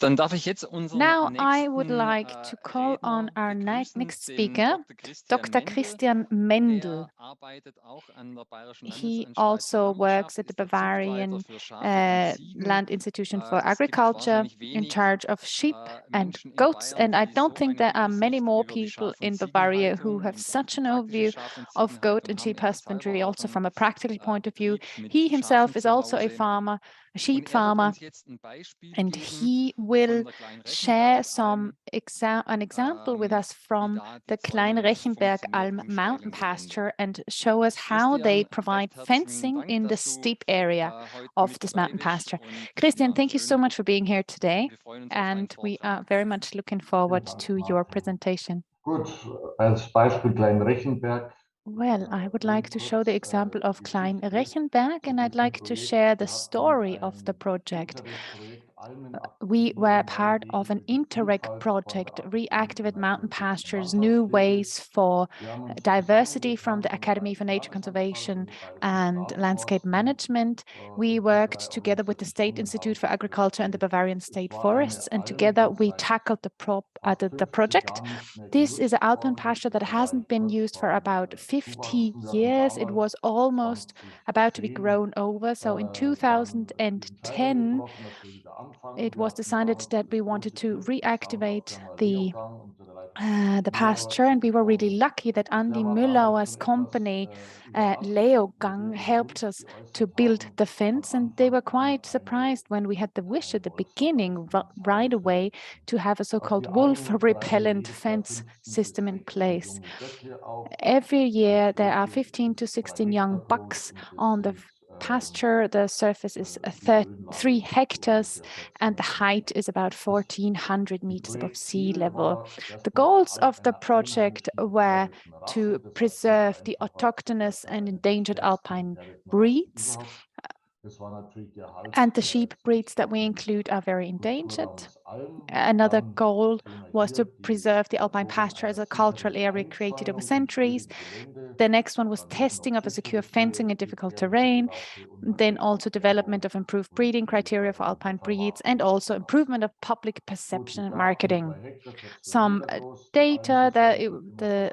Now I would like to call on our next speaker, Dr. Christian Mendel. He also works at the Bavarian Land Institution for Agriculture in charge of sheep and goats. And I don't think there are many more people in Bavaria who have such an overview of goat and sheep husbandry, also from a practical point of view. He himself is also a farmer, a sheep farmer, and he will share an example with us from the Kleinrechenbergalm mountain pasture and show us how they provide fencing in the steep area of this mountain pasture. Christian, thank you so much for being here today, and we are very much looking forward to your presentation. Gut, als Beispiel Kleinrechenberg. Well, I would like to show the example of Kleinrechenberg, and I'd like to share the story of the project. We were part of an Interreg project, Reactivate Mountain Pastures, New Ways for Diversity from the Academy for Nature Conservation and Landscape Management. We worked together with the State Institute for Agriculture and the Bavarian State Forests, and together we tackled the project. This is an alpine pasture that hasn't been used for about 50 years. It was almost about to be grown over. So in 2010, it was decided that we wanted to reactivate the pasture, and we were really lucky that Andy Müllauer's company, LeoGang, helped us to build the fence, and they were quite surprised when we had the wish at the beginning right away to have a so-called wolf repellent fence system in place. Every year there are 15 to 16 young bucks on the pasture. The surface is 3 hectares and the height is about 1,400 meters above sea level. The goals of the project were to preserve the autochthonous and endangered alpine breeds. And the sheep breeds that we include are very endangered. Another goal was to preserve the alpine pasture as a cultural area created over centuries. The next one was testing of a secure fencing in difficult terrain, then also development of improved breeding criteria for alpine breeds, and also improvement of public perception and marketing. Some data, the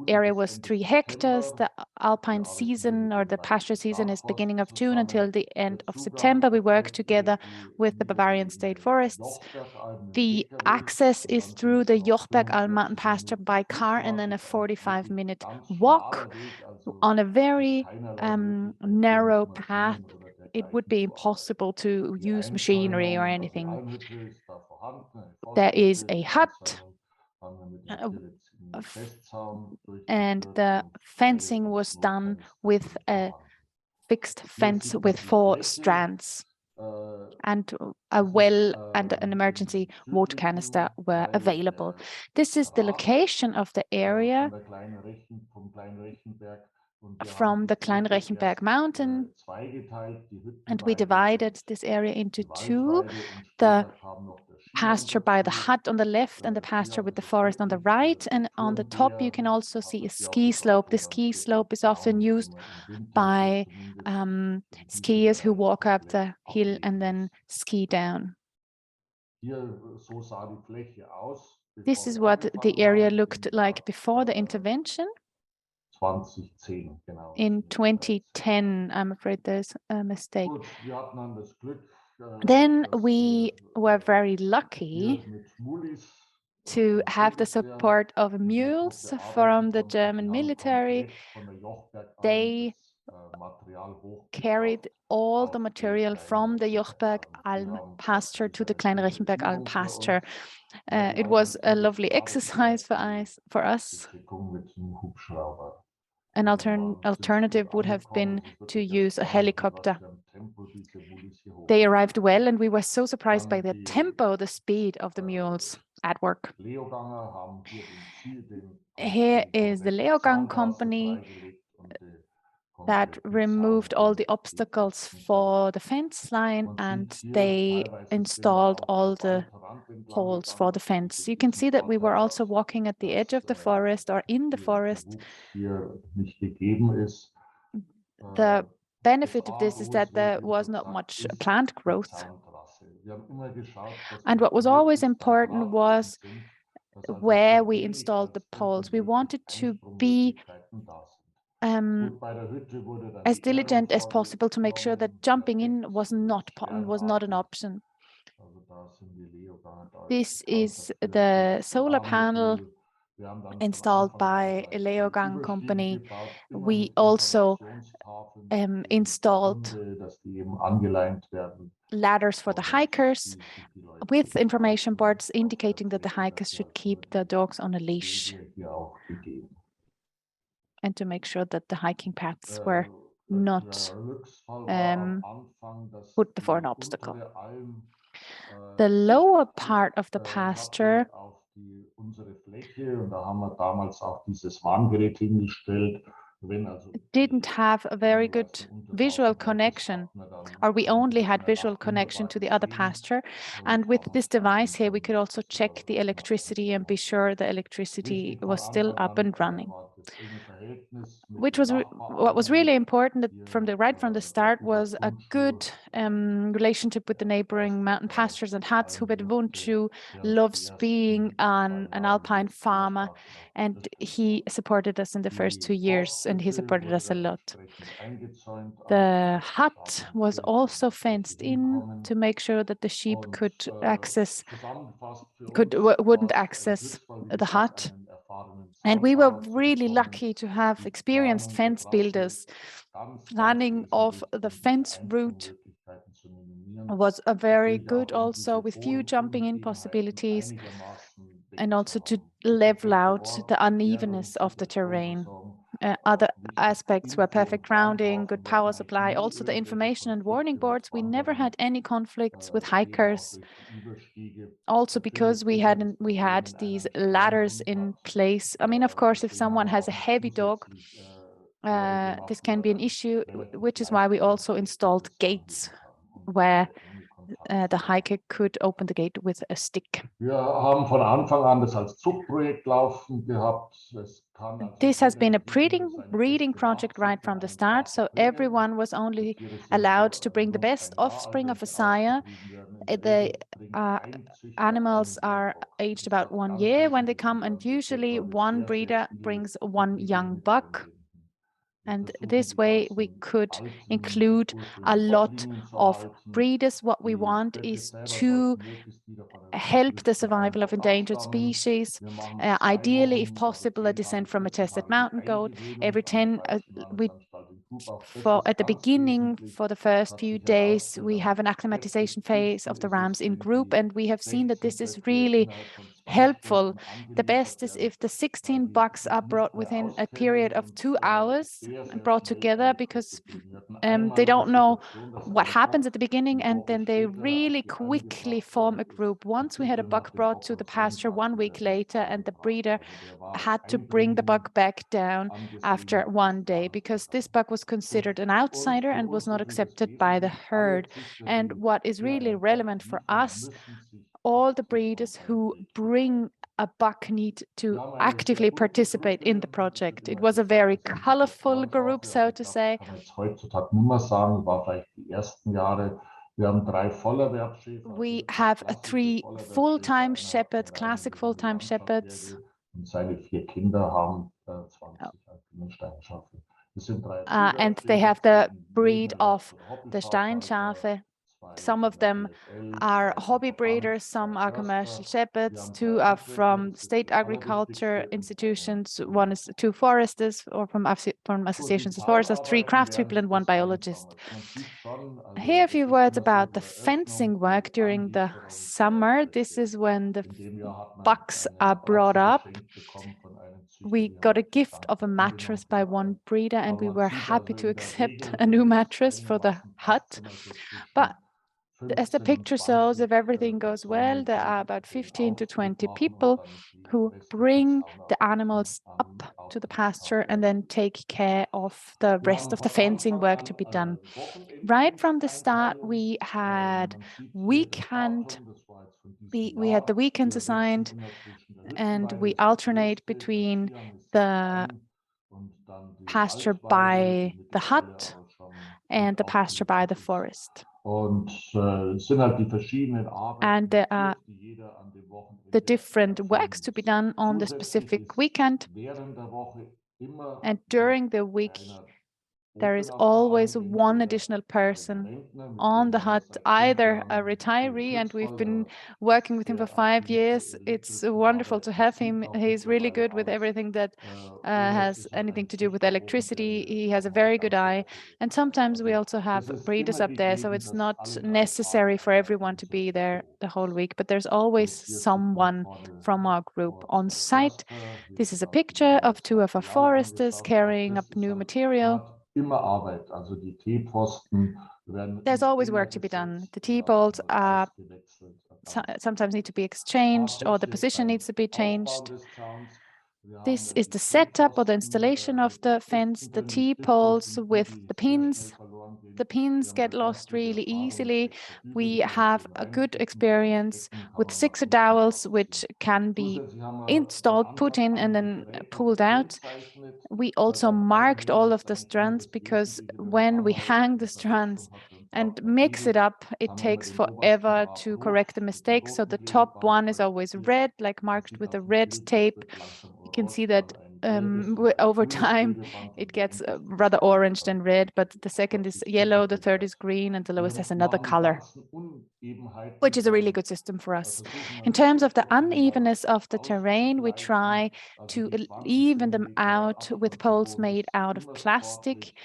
area was 3 hectares. The alpine season or the pasture season is beginning of June until the end of September. We work together with the Bavarian State Forests. The access is through the Jochbergalm mountain pasture by car and then a 45-minute walk on a very narrow path. It would be impossible to use machinery or anything. There is a hut, and the fencing was done with a fixed fence with 4 strands, and a well and an emergency water canister were available. This is the location of the area from the Kleinrechenberg mountain, and we divided this area into 2, the pasture by the hut on the left and the pasture with the forest on the right. And on the top you can also see a ski slope. The ski slope is often used by skiers who walk up the hill and then ski down. This is what the area looked like before the intervention. In 2010, I'm afraid there's a mistake. Then we were very lucky to have the support of mules from the German military. They carried all the material from the Jochbergalm pasture to the Kleinrechenbergalm pasture. It was a lovely exercise for us. An alternative would have been to use a helicopter. They arrived well, and we were so surprised by the tempo, the speed of the mules at work. Here is the LeoGang company that removed all the obstacles for the fence line, and they installed all the holes for the fence. You can see that we were also walking at the edge of the forest or in the forest. The benefit of this is that there was not much plant growth. And what was always important was where we installed the poles. We wanted to be as diligent as possible to make sure that jumping in was not an option. This is the solar panel installed by a Leogang company. We also installed ladders for the hikers with information boards indicating that the hikers should keep the dogs on a leash and to make sure that the hiking paths were not put before an obstacle. The lower part of the pasture didn't have a very good visual connection, or we only had visual connection to the other pasture. And with this device here, we could also check the electricity and be sure the electricity was still up and running. Which was what was really important from the start was a good relationship with the neighboring mountain pastures and huts. Hubert Wundschuh loves being an alpine farmer, and he supported us in the first 2 years, and he supported us a lot. The hut was also fenced in to make sure that the sheep wouldn't access the hut. And we were really lucky to have experienced fence builders. Planning of the fence route was a very good also, with few jumping in possibilities, and also to level out the unevenness of the terrain. Other aspects were perfect grounding, good power supply, also the information and warning boards. We never had any conflicts with hikers. Also because we had these ladders in place. I mean, of course, if someone has a heavy dog, this can be an issue, which is why we also installed gates where the hiker could open the gate with a stick. This has been a breeding project right from the start, so everyone was only allowed to bring the best offspring of a sire. The animals are aged about 1 year when they come, and usually one breeder brings one young buck. And this way we could include a lot of breeders. What we want is to help the survival of endangered species. Ideally, if possible, a descent from a tested mountain goat. Every 10, at the beginning, for the first few days, we have an acclimatization phase of the rams in group, and we have seen that this is really helpful. The best is if the 16 bucks are brought within a period of 2 hours and brought together, because they don't know what happens at the beginning, and then they really quickly form a group. Once we had a buck brought to the pasture 1 week later, and the breeder had to bring the buck back down after 1 day, because this buck was considered an outsider and was not accepted by the herd. And what is really relevant for us, all the breeders who bring a buck need to actively participate in the project. It was a very colorful group, so to say. We have 3 full-time shepherds, classic full-time shepherds. And they have the breed of the Steinschafe. Some of them are hobby breeders, some are commercial shepherds, 2 are from state agriculture institutions, 2 foresters, or from associations of foresters, 3 craftspeople, and 1 biologist. Here a few words about the fencing work during the summer. This is when the bucks are brought up. We got a gift of a mattress by 1 breeder, and we were happy to accept a new mattress for the hut. But as the picture shows, if everything goes well, there are about 15 to 20 people who bring the animals up to the pasture and then take care of the rest of the fencing work to be done. Right from the start, we had we had the weekends assigned, and we alternate between the pasture by the hut and the pasture by the forest. Und es sind halt die verschiedenen Arbeiten, And there are die jeder an dem the Wochenende different erfüllen works to be muss. done on the Zusätzlich specific ist weekend. während der Woche immer And noch during the week, einer there oben is auf der always Alm, one entweder additional ein person Rentner, mit on dem the haben wir hut, seit either a 5 Jahren viel retiree, and we've Glücksfall, been der working ist with him for sehr 5 affin für years. It's Elektrik, wonderful aber to er have sieht him. auch He's really mittlerweile good with alles. everything that Früher has ist er anything ein to do with Züchter oben, der electricity. hier He has a nochmal eine very good ganze eye. Woche And betreut. sometimes we Also also have es ist breeders immer up there, so gegeben, it's dass not alle 3 Tage necessary for einer everyone to unserer be there Züchter the oben whole ist. week, but there's always Und hier sieht man someone vorne from our group unsere on 2 site. Förster. Hier This is sind a auch die picture neuen of two of our Material foresters angeschaut. Auch carrying up das ist new halt, man material. hat immer Arbeit. Also die T-Posten There's werden always immer work to be done. gesetzt, The die werden T-bolts immer are ausgewechselt. Ein ganz sometimes need to be exchanged, paar or the Witze position beim needs to be Aufbauen changed. des Zauns. Wir This haben is die the setup or the T-Posten installation of mit den the fence, Stiften the drin. Die Stifte T-poles sind die, with die the sehr schnell pins. verloren gehen. The Wir pins haben get da ganz lost gute really Erfahrung mit easily. 6er Dübel, We die man have schön a good reinstecken kann. Beim experience Stecken kann with man nach 6 unten dowels, which rausziehen. can be Zusätzlich haben wir von installed, put Anfang in, and an die then Drähte pulled out. gekennzeichnet, We also weil bei allen marked all Hebeln of ist the eigentlich immer strands, das because Wesentliche, wenn man when we einmal hang the eine strands Verwechslung hat mit dem and Bauch mix it Hebel, up, it dann haben wir takes den obersten forever brav to rot, correct the mit dem mistakes. So roten the top Klebeband one is always markiert. red, like Man marked sieht with a auf dem red Bild, das tape. wird langsam You can see orange, that dann ein gelbes und ein over grünes time Klebeband it und der gets unterste ist rather rot, orange than dann red, but the second hat is sich's yellow, the third etabliert. is green, and the Wir lowest has another machen die color, ganzen Unebenheiten which is a really von good system for us. versuchen In wir terms of the etwas unevenness of the terrain, we auszugleichen. try Also to die 20 even them Zentimeter out with Abstand zum poles Boden made ist out of immer plastic. sportlich.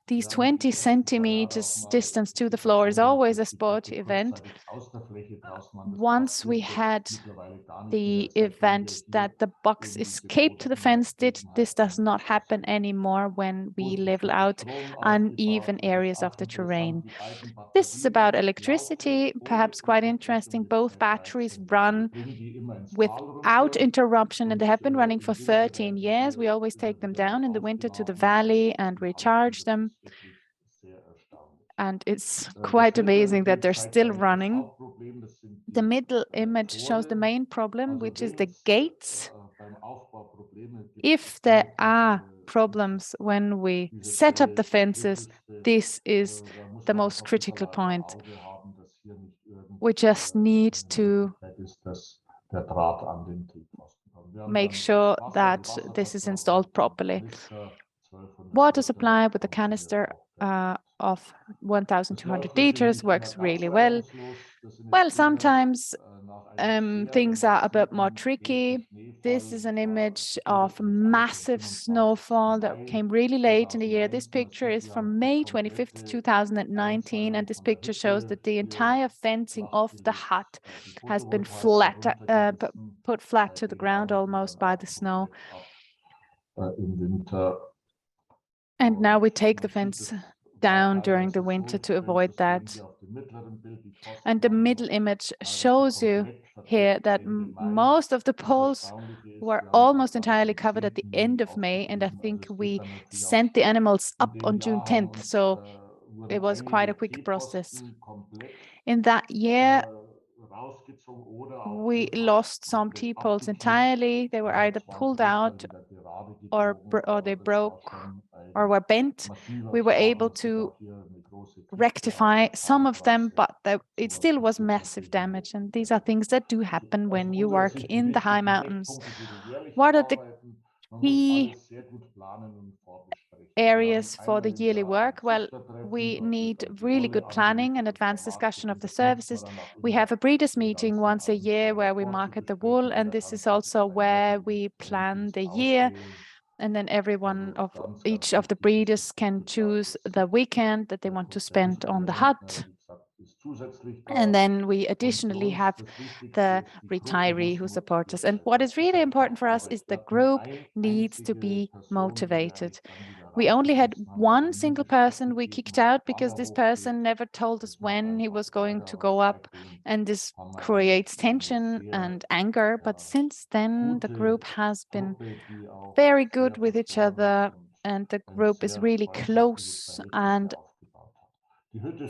These Wir haben die 20 letzten 2 Jahre auch centimeters mal distance die to the floor is Situation gehabt, always a dass die Beete sport event. kurzzeitig aus der Fläche draußen waren. Das Once we passiert jetzt had mittlerweile gar nicht mehr, the seitdem wir event hier that the bugs eben diese escaped to the fence, this does Bodenebenheiten not happen ausführen. anymore when we Gut, es level gibt noch out Strom uneven aufgebaut. Das ist areas of auch the interessant. terrain. Die beiden This is about Batterien laufen electricity, ohne perhaps quite Unterbrechung interesting. jetzt Both seit batteries 13 Jahren. Wir run bringen die immer ins Tal without runter interruption, and they und have been running im for Winter 13 werden years. We hier always immer take them wieder down in the winter to the aufgeladen valley und and halten. recharge Das them. ist wirklich sehr erstaunlich. And it's Das quite mittlere amazing that Bild they're zeigt still eigentlich das running. Hauptproblem. Das sind The die middle image shows the Tore. main problem, Also which is wenn the es gates. beim Aufbau Probleme gibt, If there immer are problems when we diese set up Stelle the ist die fences, kritischste. this is Da muss the man most einfach ein bisschen critical ein point. Auge haben, dass hier nicht We just need irgendeine to Möglichkeit ist, dass der Draht an den Triebpfosten kommt. Wir haben make dann das sure Wasser, die that this is Wasserversorgung installed mit dem properly. Kanister, 1200 Water Liter, supply with the funktioniert canister auch perfekt. of Das 1,200 läuft natürlich liters nicht immer works ganz really well. reibungslos. Das sind Well, jetzt Bilder sometimes nach einem sehr things are a bit more massiven tricky. This Winterschneefall. is Das an war image of gebildet um das Alter vom massive 25. snowfall that Mai came really late in the year. This 2019. Man picture sieht, is wir haben from die May 25th, komplette 2019, and Einzäunung this von der picture shows Hütte that the hier entire fencing of the flachgelegt, hut die has been Photovoltaik flat, darunter gerissen. put flat to the Die ground bauen wir almost dann by auch the snow. komplett ab im Winter. And now we take the Man sieht, fence es war down during the teilweise so, winter jetzt to könnt ihr avoid es sehen that. hier auf dem mittleren Bild, die And Pfosten the waren middle noch image teilweise shows you komplett here verdeckt that Ende Mai. most of the Das poles Erstaunliche ist, were wir haben es auch almost alles entirely am covered at the 10. end Juni of May, and I aufgegriffen. Also think es geht we dann natürlich auch sent the animals in up dem on June Jahr haben 10th, uns so wurden it was quite a einige quick process. T-Posten komplett In that year, rausgezogen oder auch we einfach lost some komplett T-poles abgeknickt. entirely. They were Dann hat either es 20 pulled Meter out wieder gerade or, gebogen, or aber they das war broke schon or ein were bent. massiver We were Schaden. able Es gibt to auch hier eine große Kiste auf rectify der some of them, Zauntrasse. but it Sowas still was passiert massive natürlich im damage. And these are Hochwinter. things that do happen Aus when you unserer work Sicht die in the high wichtigsten mountains. Eckpunkte für die jährlichen What are the Arbeiten. Man muss key alles sehr gut planen und vorbesprechen. Wir haben areas for einmal the im yearly Jahr ein work? Well, Züchtertreffen, we dort wird need dann die really Wolle good planning and angeliefert und advanced vermarktet discussion of und the das nutzt services. man dann auch We immer, have a breeders die meeting ganzen once a year Einzelrapporte where we market the besprechen, wool, wie and der this is ganze also where Kleinrechen we plan Renndienst the year. ausgehen. And then every one Also of ganz each of the wichtig ist breeders es, can choose bezahltes the weekend that they want to spend Prozent. on Der the Rentner, hut. wie gesagt, ist zusätzlich And da. then we Und für additionally uns have das Wichtigste the ist, die Gruppe retiree muss who supports us. motiviert And sein. what Das is ist really einfach important for us is Arbeit. Wir the hatten group eine needs to einzige be Person, die wir motivated. eigentlich dann wieder We only had rausgeschmissen haben, weil one die nie single Bescheid person we gegeben kicked hat, out wann because er this hochgeht. person never told us Das macht when he einfach was going keiner to und go up. seitdem And this haben wir creates eigentlich eine tension sehr and anger. But since then, the gute group has been Gruppe, die auch very good sehr with each versporen ist other, und and the ein group is sehr really freundschaftliches close Verhältnis and hier aufgebaut hat.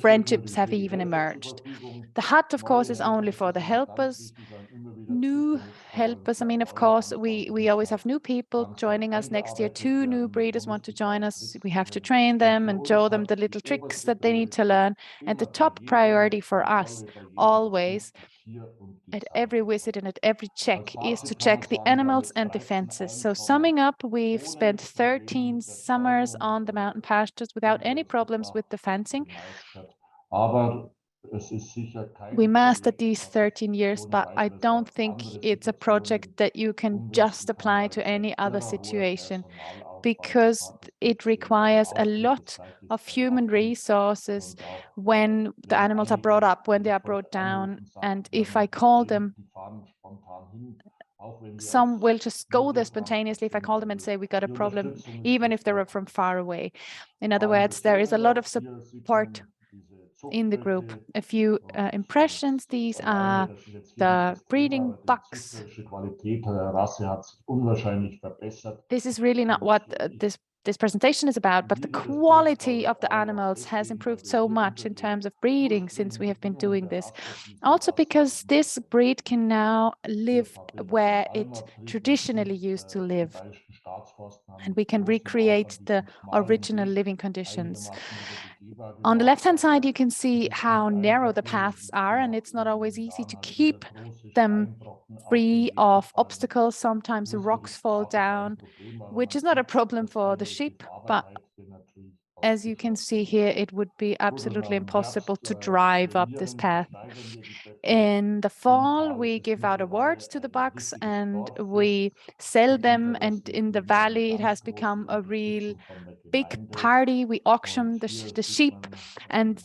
friendships have even emerged. The hut, of course, is only for the helpers, new helpers. I mean, of course, we always have new people joining us. Next year, 2 new breeders want to join us. We have to train them and show them the little tricks that they need to learn. And the top priority for us always at every visit and at every check is to check the animals and the fences. So summing up, we've spent 13 summers on the mountain pastures without any problems with the fencing. We mastered these 13 years, but I don't think it's a project that you can just apply to any other situation, because it requires a lot of human resources when the animals are brought up, when they are brought down. And if I call them, some will just go there spontaneously if I call them and say, we got a problem, even if they're from far away. In other words, there is a lot of support in the group. A few impressions. These are the breeding bucks. This is really not what this presentation is about, but the quality of the animals has improved so much in terms of breeding since we have been doing this. Also because this breed can now live where it traditionally used to live, and we can recreate the original living conditions. On the left-hand side, you can see how narrow the paths are, and it's not always easy to keep them free of obstacles. Sometimes rocks fall down, which is not a problem for the sheep, but as you can see here, it would be absolutely impossible to drive up this path. In the fall, we give out awards to the bucks and we sell them. And in the valley, it has become a real big party. We auction the sheep, and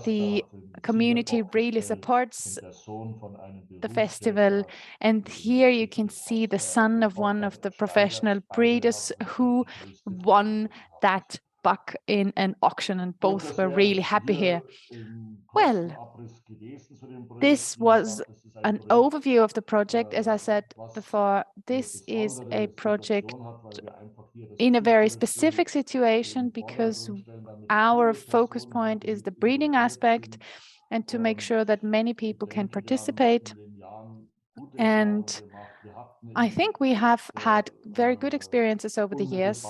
the community really supports the festival. And here you can see the son of one of the professional breeders who won that buck in an auction, and both were really happy here. Well, this was an overview of the project. As I said before, this is a project in a very specific situation because our focus point is the breeding aspect and to make sure that many people can participate. And I think we have had very good experiences over the years.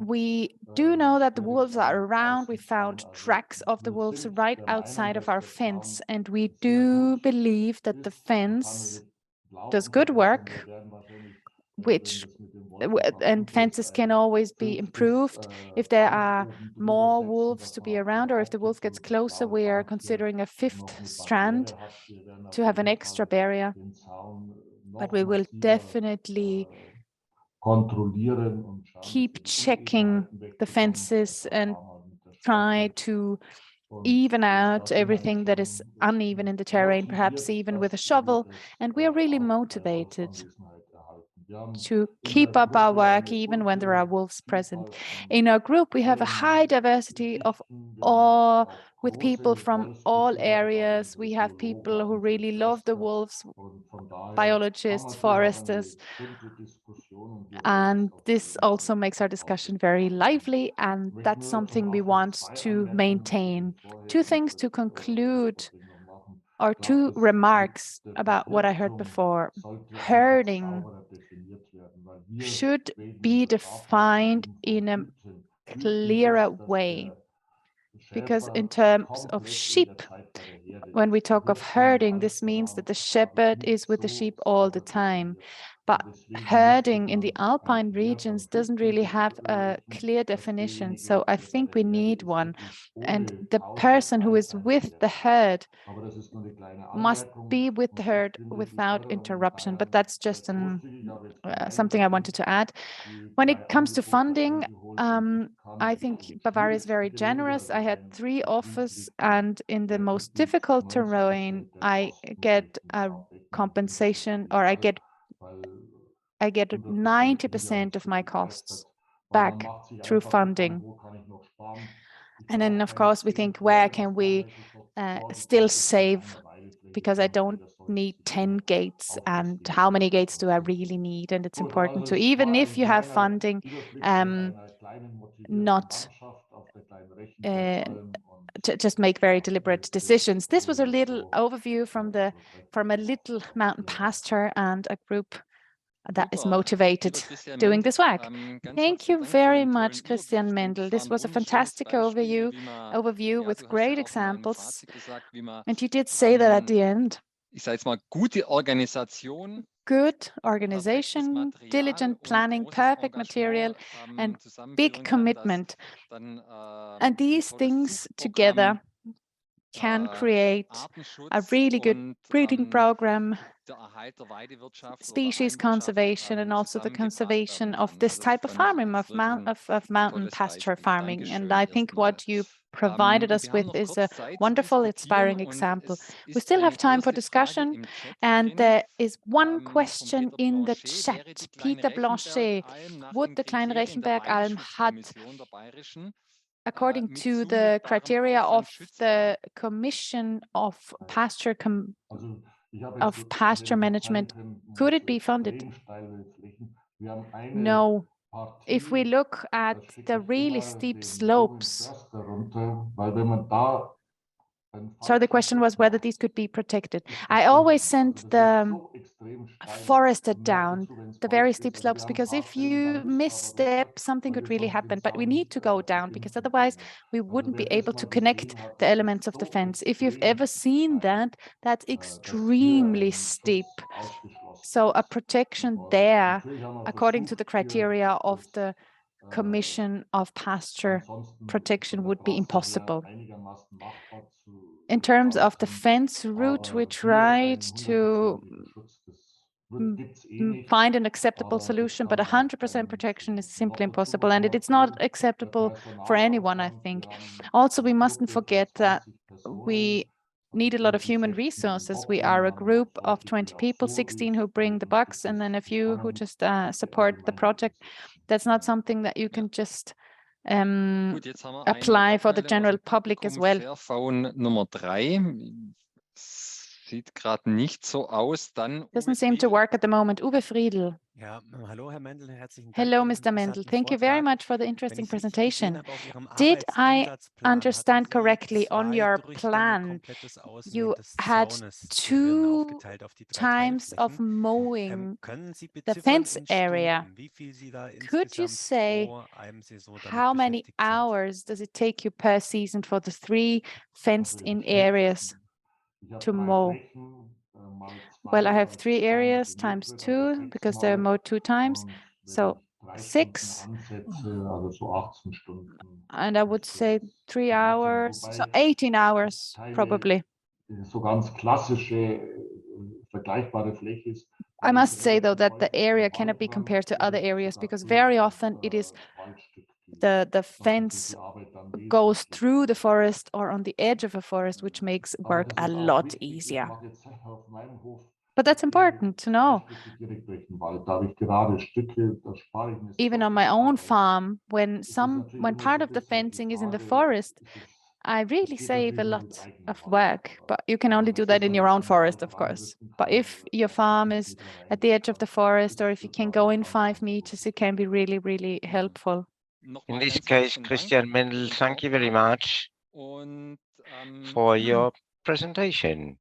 We do know that the wolves are around. We found tracks of the wolves right outside of our fence, and we do believe that the fence does good work, and fences can always be improved. If there are more wolves to be around, or if the wolf gets closer, we are considering a 5th strand to have an extra barrier. But we will definitely keep checking the fences and try to even out everything that is uneven in the terrain, perhaps even with a shovel. And we are really motivated to keep up our work even when there are wolves present. In our group, we have a high diversity of all, with people from all areas. We have people who really love the wolves, biologists, foresters, and this also makes our discussion very lively, and that's something we want to maintain. 2 things to conclude, or 2 remarks about what I heard before. Herding should be defined in a clearer way, because in terms of sheep, when we talk of herding, this means that the shepherd is with the sheep all the time. But herding in the alpine regions doesn't really have a clear definition. So I think we need one. And the person who is with the herd must be with the herd without interruption. But that's just something I wanted to add. When it comes to funding, I think Bavaria is very generous. I had 3 offers, and in the most difficult terrain, I get a compensation, or I get 90% of my costs back through funding. And then, of course, we think, where can we still save because I don't need 10 gates, and how many gates do I really need? And it's important to, even if you have funding, not to just make very deliberate decisions. This was a little overview from a little mountain pasture and a group that is motivated doing this work. Thank you very much, Christian Mendel. This was a fantastic overview with great examples. And you did say that at the end. Ich sage jetzt mal, gute Organisation, good organization, diligent planning, perfect material, and big commitment. And these things together can create a really good breeding program, species conservation, and also the conservation of this type of farming, of mountain pasture farming. And I think what you provided us with is a wonderful, inspiring example. We still have time for discussion, and there is one question in the chat. Peter Blanchet, would the Kleinrechenbergalm hat, according to the criteria of the Commission of Pasture Management, could it be funded? No. If we look at the really steep slopes, so the question was whether these could be protected. I always send the forested down the very steep slopes, because if you misstep, something could really happen. But we need to go down, because otherwise we wouldn't be able to connect the elements of the fence. If you've ever seen that, that's extremely steep. So a protection there, according to the criteria of the Commission of Pasture Protection, would be impossible. In terms of the fence route, we tried to find an acceptable solution, but 100% protection is simply impossible, and it's not acceptable for anyone, I think. Also, we mustn't forget that we need a lot of human resources. We are a group of 20 people, 16 who bring the bucks, and then a few who just support the project. That's not something that you can just apply for the general public as well. Nummer 3 sieht gerade nicht so aus. Dann doesn't seem to work at the moment. Uwe Friedl. Ja, hallo, Herr Mendel, herzlichen Dank. Hello, Mr. Mendel. Thank you very much for the interesting presentation. Did I understand correctly on your plan, you had 2 times of mowing the fence area? Could you say how many hours does it take you per season for the 3 fenced-in areas to mow? Well, I have 3 areas times 2 because they're mowed 2 times, so 6. And I would say 3 hours, so 18 hours probably. I must say, though, that the area cannot be compared to other areas, because very often it is the fence goes through the forest or on the edge of a forest, which makes work a lot easier. But that's important to know. Even on my own farm, when part of the fencing is in the forest, I really save a lot of work, but you can only do that in your own forest, of course. But if your farm is at the edge of the forest, or if you can go in 5 meters, it can be really, really helpful. In this case, Christian Mendel, thank you very much for your presentation.